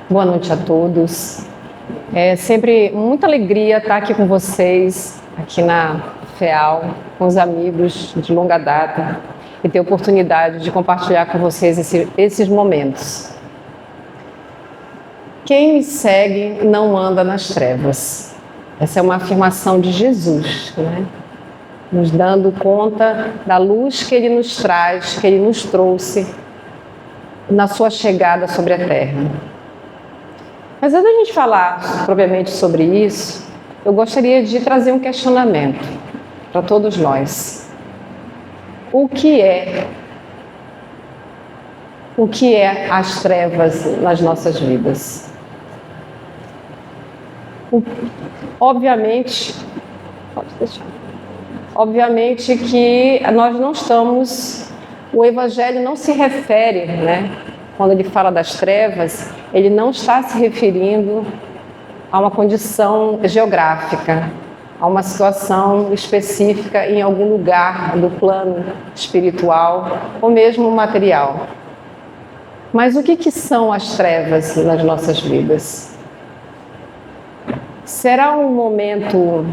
Boa noite a todos. É sempre muita alegria estar aqui com vocês, aqui na FEAL, com os amigos de longa data e ter a oportunidade de compartilhar com vocês esses momentos. Quem me segue não anda nas trevas. Essa é uma afirmação de Jesus, né? Nos dando conta da luz que Ele nos traz, que Ele nos trouxe na sua chegada sobre a Terra. Mas antes da gente falar propriamente sobre isso, eu gostaria de trazer um questionamento para todos nós. O que é as trevas nas nossas vidas? Obviamente que nós não estamos, o Evangelho não se refere, né? Quando ele fala das trevas, ele não está se referindo a uma condição geográfica, a uma situação específica em algum lugar do plano espiritual ou mesmo material. Mas o que são as trevas nas nossas vidas? Será um momento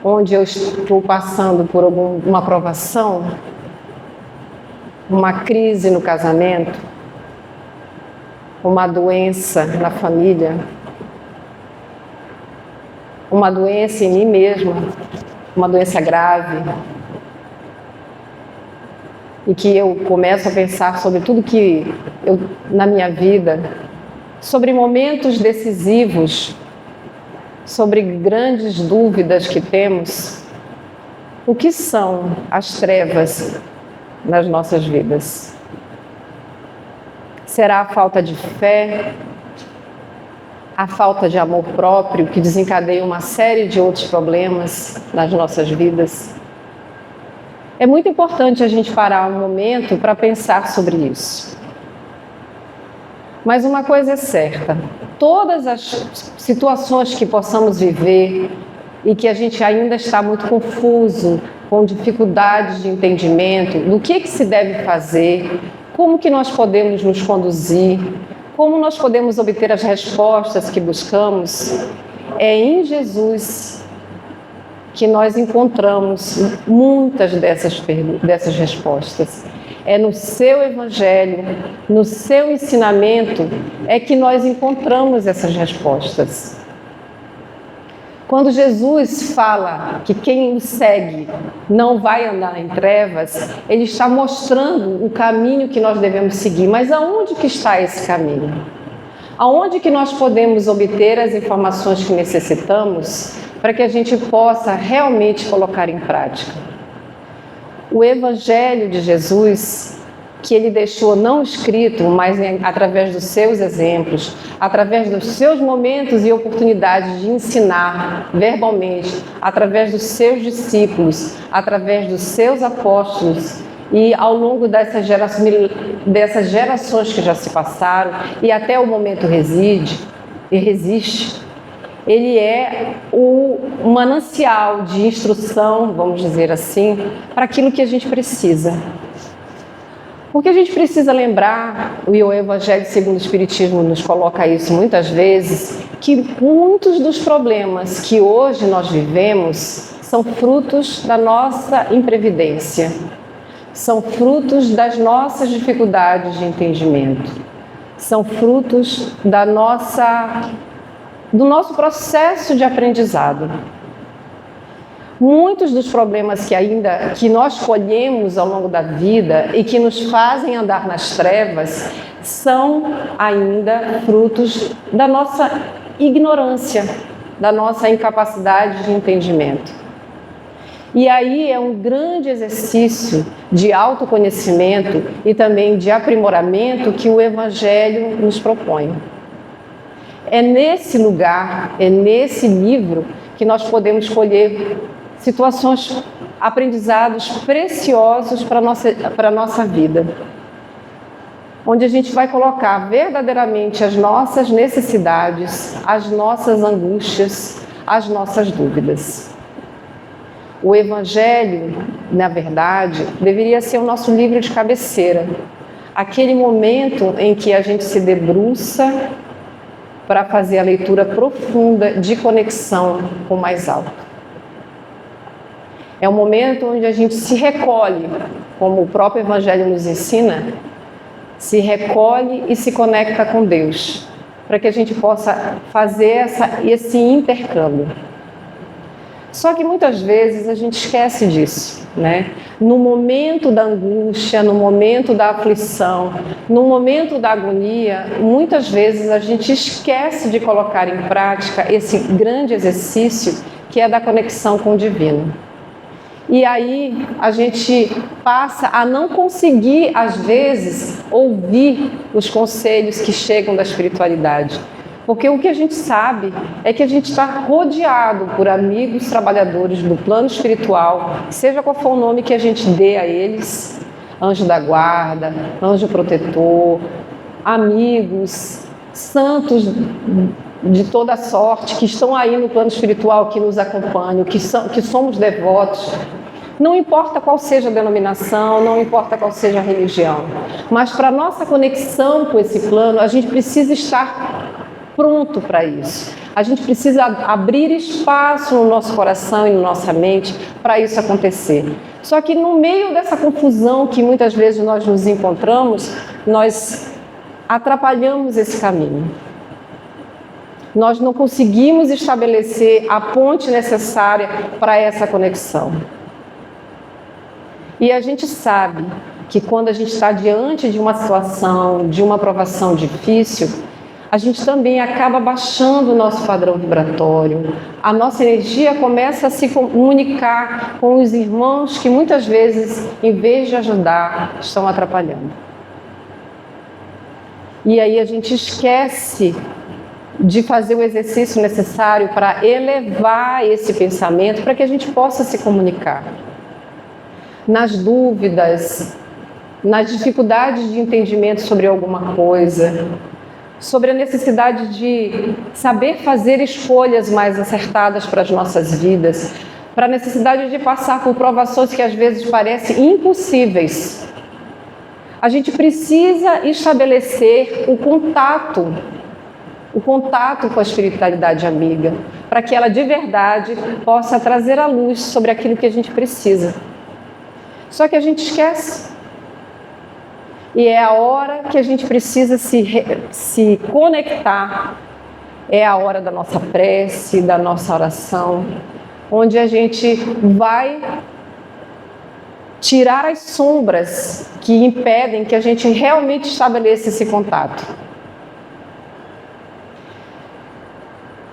onde eu estou passando por uma provação, uma crise no casamento, uma doença na família, uma doença em mim mesma, uma doença grave, e que eu começo a pensar sobre tudo que na minha vida, sobre momentos decisivos, sobre grandes dúvidas que temos. O que são as trevas nas nossas vidas? Será a falta de fé, a falta de amor próprio que desencadeia uma série de outros problemas nas nossas vidas? É muito importante a gente parar um momento para pensar sobre isso. Mas uma coisa é certa, todas as situações que possamos viver e que a gente ainda está muito confuso, com dificuldades de entendimento do que se deve fazer, como que nós podemos nos conduzir, como nós podemos obter as respostas que buscamos, é em Jesus que nós encontramos muitas dessas respostas. É no seu Evangelho, no seu ensinamento, é que nós encontramos essas respostas. Quando Jesus fala que quem o segue não vai andar em trevas, Ele está mostrando o caminho que nós devemos seguir. Mas aonde que está esse caminho? Aonde que nós podemos obter as informações que necessitamos para que a gente possa realmente colocar em prática? O Evangelho de Jesus, que Ele deixou não escrito, mas através dos seus exemplos, através dos seus momentos e oportunidades de ensinar verbalmente, através dos seus discípulos, através dos seus apóstolos e ao longo dessas gerações que já se passaram e até o momento resiste, ele é o manancial de instrução, vamos dizer assim, para aquilo que a gente precisa. Porque a gente precisa lembrar, e o Evangelho segundo o Espiritismo nos coloca isso muitas vezes, que muitos dos problemas que hoje nós vivemos são frutos da nossa imprevidência, são frutos das nossas dificuldades de entendimento, são frutos do nosso processo de aprendizado. Muitos dos problemas que nós colhemos ao longo da vida e que nos fazem andar nas trevas são ainda frutos da nossa ignorância, da nossa incapacidade de entendimento. E aí é um grande exercício de autoconhecimento e também de aprimoramento que o Evangelho nos propõe. É nesse lugar, é nesse livro que nós podemos colher situações, aprendizados preciosos para a nossa vida. Onde a gente vai colocar verdadeiramente as nossas necessidades, as nossas angústias, as nossas dúvidas. O Evangelho, na verdade, deveria ser o nosso livro de cabeceira. aquele momento em que a gente se debruça para fazer a leitura profunda de conexão com o mais alto. É um momento onde a gente se recolhe, como o próprio Evangelho nos ensina, se recolhe e se conecta com Deus, para que a gente possa fazer esse intercâmbio. Só que muitas vezes a gente esquece disso, né? No momento da angústia, no momento da aflição, no momento da agonia, muitas vezes a gente esquece de colocar em prática esse grande exercício que é da conexão com o divino. E aí a gente passa a não conseguir, às vezes, ouvir os conselhos que chegam da espiritualidade. Porque o que a gente sabe é que a gente está rodeado por amigos trabalhadores do plano espiritual, seja qual for o nome que a gente dê a eles, anjo da guarda, anjo protetor, amigos, santos de toda sorte que estão aí no plano espiritual, que nos acompanham, que somos devotos. Não importa qual seja a denominação, não importa qual seja a religião, mas para a nossa conexão com esse plano, a gente precisa estar pronto para isso. A gente precisa abrir espaço no nosso coração e na nossa mente para isso acontecer. Só que no meio dessa confusão que muitas vezes nós nos encontramos, nós atrapalhamos esse caminho. Nós não conseguimos estabelecer a ponte necessária para essa conexão. E a gente sabe que quando a gente está diante de uma situação, de uma provação difícil, a gente também acaba baixando o nosso padrão vibratório. A nossa energia começa a se comunicar com os irmãos que muitas vezes, em vez de ajudar, estão atrapalhando. E aí a gente esquece de fazer o exercício necessário para elevar esse pensamento, para que a gente possa se comunicar. Nas dúvidas, nas dificuldades de entendimento sobre alguma coisa, sobre a necessidade de saber fazer escolhas mais acertadas para as nossas vidas, para a necessidade de passar por provações que às vezes parecem impossíveis. A gente precisa estabelecer o contato com a espiritualidade amiga, para que ela de verdade possa trazer a luz sobre aquilo que a gente precisa. Só que a gente esquece. E é a hora que a gente precisa se conectar, é a hora da nossa prece, da nossa oração, onde a gente vai tirar as sombras que impedem que a gente realmente estabeleça esse contato.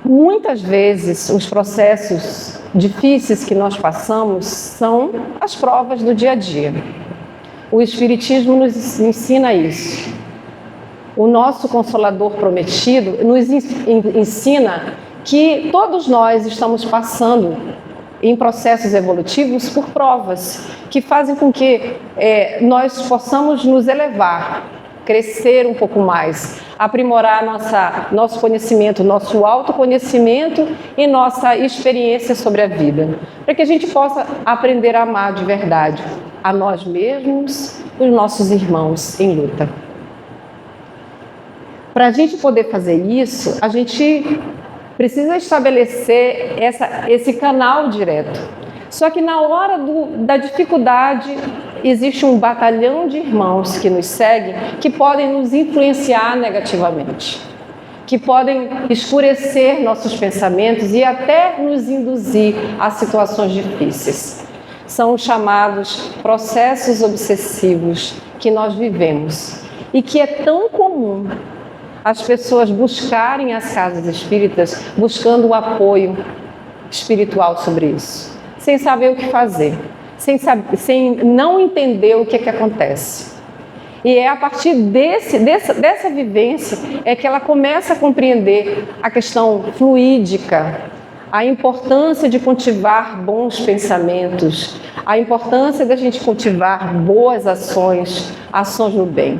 Muitas vezes, os processos difíceis que nós passamos são as provas do dia a dia. O Espiritismo nos ensina isso. O nosso Consolador Prometido nos ensina que todos nós estamos passando em processos evolutivos por provas que fazem com que nós possamos nos elevar, crescer um pouco mais, aprimorar nosso conhecimento, nosso autoconhecimento e nossa experiência sobre a vida, para que a gente possa aprender a amar de verdade a nós mesmos e os nossos irmãos em luta. Para a gente poder fazer isso, a gente precisa estabelecer esse canal direto. Só que na hora da dificuldade, existe um batalhão de irmãos que nos seguem, que podem nos influenciar negativamente, que podem escurecer nossos pensamentos e até nos induzir a situações difíceis. São os chamados processos obsessivos que nós vivemos e que é tão comum as pessoas buscarem as casas espíritas buscando o apoio espiritual sobre isso, sem saber o que fazer, sem não entender o que acontece. E é a partir dessa vivência é que ela começa a compreender a questão fluídica, a importância de cultivar bons pensamentos, a importância da gente cultivar boas ações no bem.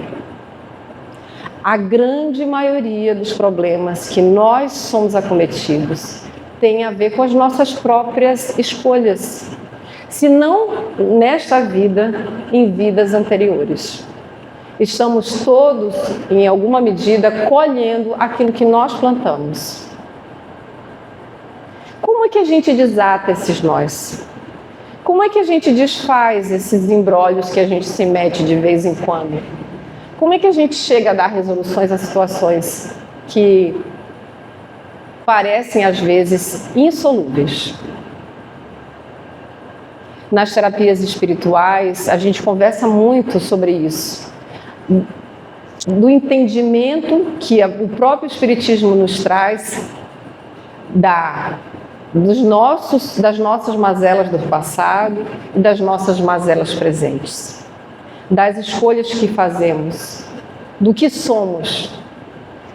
A grande maioria dos problemas que nós somos acometidos tem a ver com as nossas próprias escolhas, se não nesta vida, em vidas anteriores. estamos todos, em alguma medida, colhendo aquilo que nós plantamos. Como é que a gente desata esses nós? Como é que a gente desfaz esses embrólios que a gente se mete de vez em quando? Como é que a gente chega a dar resoluções a situações que parecem, às vezes, insolúveis? Nas terapias espirituais, a gente conversa muito sobre isso. Do entendimento que o próprio Espiritismo nos traz das nossas mazelas do passado e das nossas mazelas presentes. Das escolhas que fazemos, do que somos.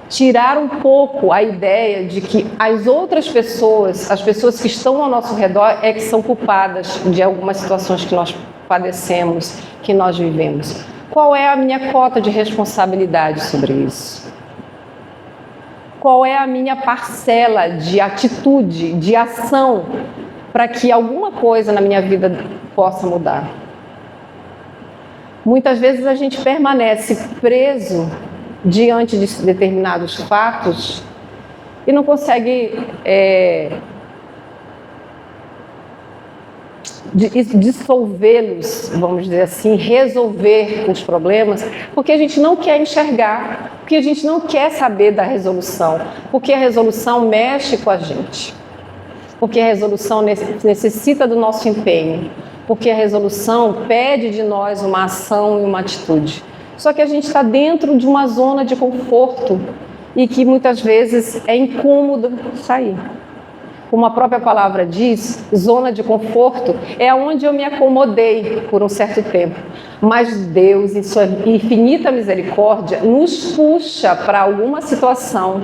Tirar um pouco a ideia de que as outras pessoas, as pessoas que estão ao nosso redor, é que são culpadas de algumas situações que nós padecemos, que nós vivemos. Qual é a minha cota de responsabilidade sobre isso? Qual é a minha parcela de atitude, de ação, para que alguma coisa na minha vida possa mudar? Muitas vezes a gente permanece preso diante de determinados fatos e não consegue dissolvê-los, vamos dizer assim, resolver os problemas, porque a gente não quer enxergar, porque a gente não quer saber da resolução, porque a resolução mexe com a gente, porque a resolução necessita do nosso empenho, porque a resolução pede de nós uma ação e uma atitude. Só que a gente está dentro de uma zona de conforto e que muitas vezes é incômodo sair. Como a própria palavra diz, zona de conforto é onde eu me acomodei por um certo tempo. Mas Deus, em sua infinita misericórdia, nos puxa para alguma situação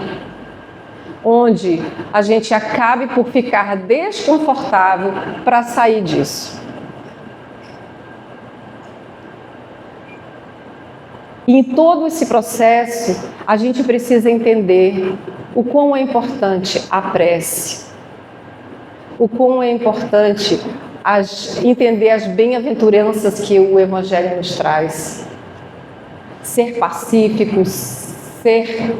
onde a gente acabe por ficar desconfortável para sair disso. E em todo esse processo, a gente precisa entender o quão é importante a prece, o quão é importante entender as bem-aventuranças que o Evangelho nos traz. Ser pacíficos, ser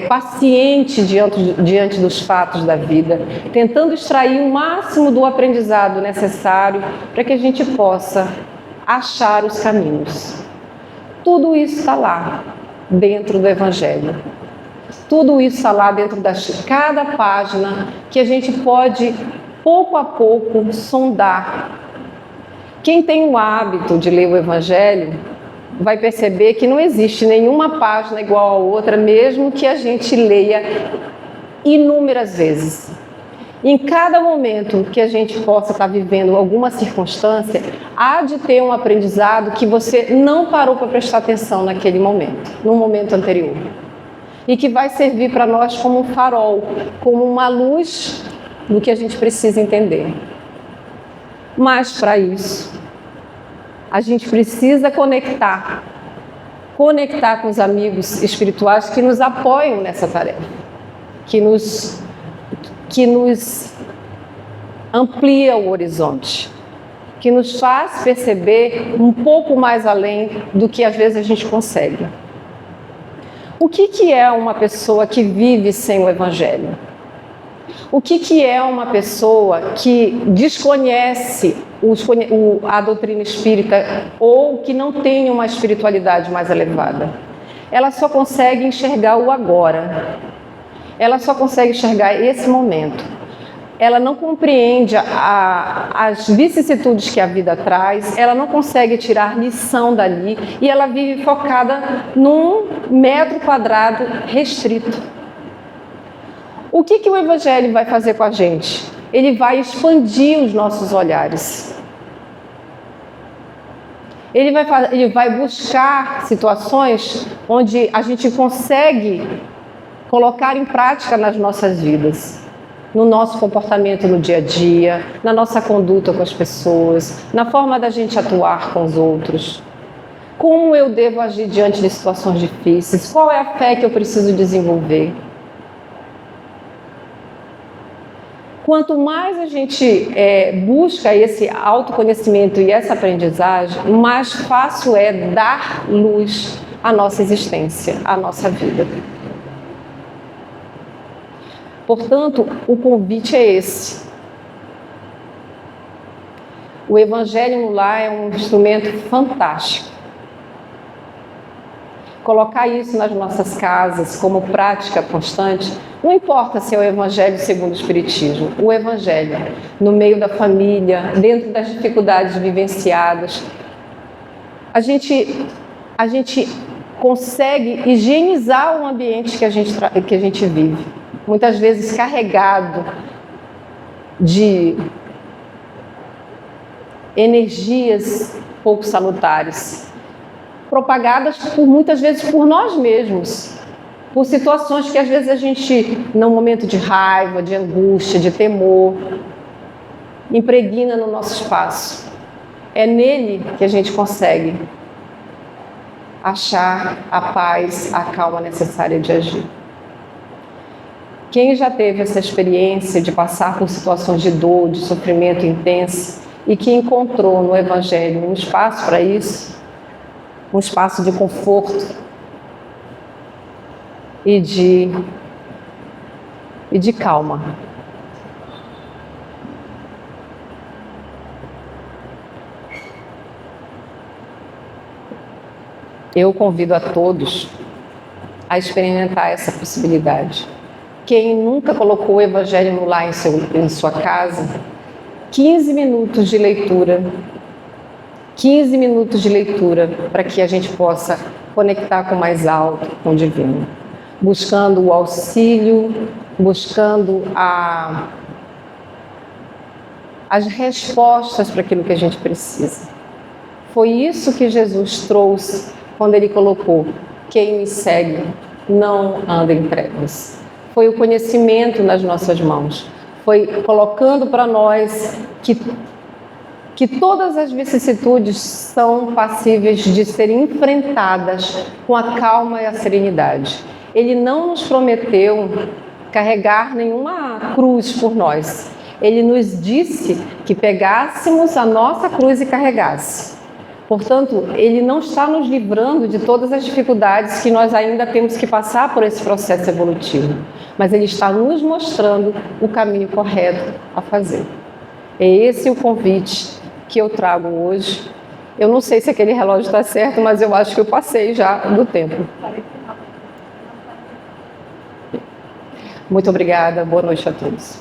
paciente diante dos fatos da vida, tentando extrair o máximo do aprendizado necessário para que a gente possa achar os caminhos. Tudo isso está lá, dentro do Evangelho. Tudo isso está lá dentro de cada página que a gente pode, pouco a pouco, sondar. Quem tem o hábito de ler o Evangelho vai perceber que não existe nenhuma página igual a outra, mesmo que a gente leia inúmeras vezes. Em cada momento que a gente possa estar vivendo alguma circunstância, há de ter um aprendizado que você não parou para prestar atenção naquele momento, no momento anterior. E que vai servir para nós como um farol, como uma luz do que a gente precisa entender. Mas para isso, a gente precisa conectar com os amigos espirituais que nos apoiam nessa tarefa, que nos amplia o horizonte, que nos faz perceber um pouco mais além do que às vezes a gente consegue. O que é uma pessoa que vive sem o Evangelho? O que é uma pessoa que desconhece a doutrina espírita ou que não tem uma espiritualidade mais elevada? Ela só consegue enxergar o agora. Ela só consegue enxergar esse momento. Ela não compreende as vicissitudes que a vida traz, ela não consegue tirar lição dali e ela vive focada num metro quadrado restrito. O que o Evangelho vai fazer com a gente? Ele vai expandir os nossos olhares. Ele vai buscar situações onde a gente consegue colocar em prática nas nossas vidas, no nosso comportamento no dia a dia, na nossa conduta com as pessoas, na forma da gente atuar com os outros. Como eu devo agir diante de situações difíceis? Qual é a fé que eu preciso desenvolver? Quanto mais a gente busca esse autoconhecimento e essa aprendizagem, mais fácil é dar luz à nossa existência, à nossa vida. Portanto, o convite é esse. O Evangelho no Lar é um instrumento fantástico. Colocar isso nas nossas casas como prática constante, não importa se é o Evangelho segundo o Espiritismo, o Evangelho no meio da família, dentro das dificuldades vivenciadas, a gente consegue higienizar o ambiente que a gente vive, muitas vezes carregado de energias pouco salutares, propagadas muitas vezes por nós mesmos, por situações que às vezes a gente, num momento de raiva, de angústia, de temor, impregna no nosso espaço. É nele que a gente consegue achar a paz, a calma necessária de agir. Quem já teve essa experiência de passar por situações de dor, de sofrimento intenso e que encontrou no Evangelho um espaço para isso, um espaço de conforto e de calma. Eu convido a todos a experimentar essa possibilidade. Quem nunca colocou o Evangelho no lar em sua casa, 15 minutos de leitura. 15 minutos de leitura para que a gente possa conectar com o mais alto, com o divino. Buscando o auxílio, buscando as respostas para aquilo que a gente precisa. Foi isso que Jesus trouxe quando ele colocou: quem me segue não anda em trevas. Foi o conhecimento nas nossas mãos. Foi colocando para nós que todas as vicissitudes são passíveis de serem enfrentadas com a calma e a serenidade. Ele não nos prometeu carregar nenhuma cruz por nós. Ele nos disse que pegássemos a nossa cruz e carregássemos. Portanto, ele não está nos livrando de todas as dificuldades que nós ainda temos que passar por esse processo evolutivo, mas ele está nos mostrando o caminho correto a fazer. É esse o convite que eu trago hoje. Eu não sei se aquele relógio está certo, mas eu acho que eu passei já do tempo. Muito obrigada, boa noite a todos.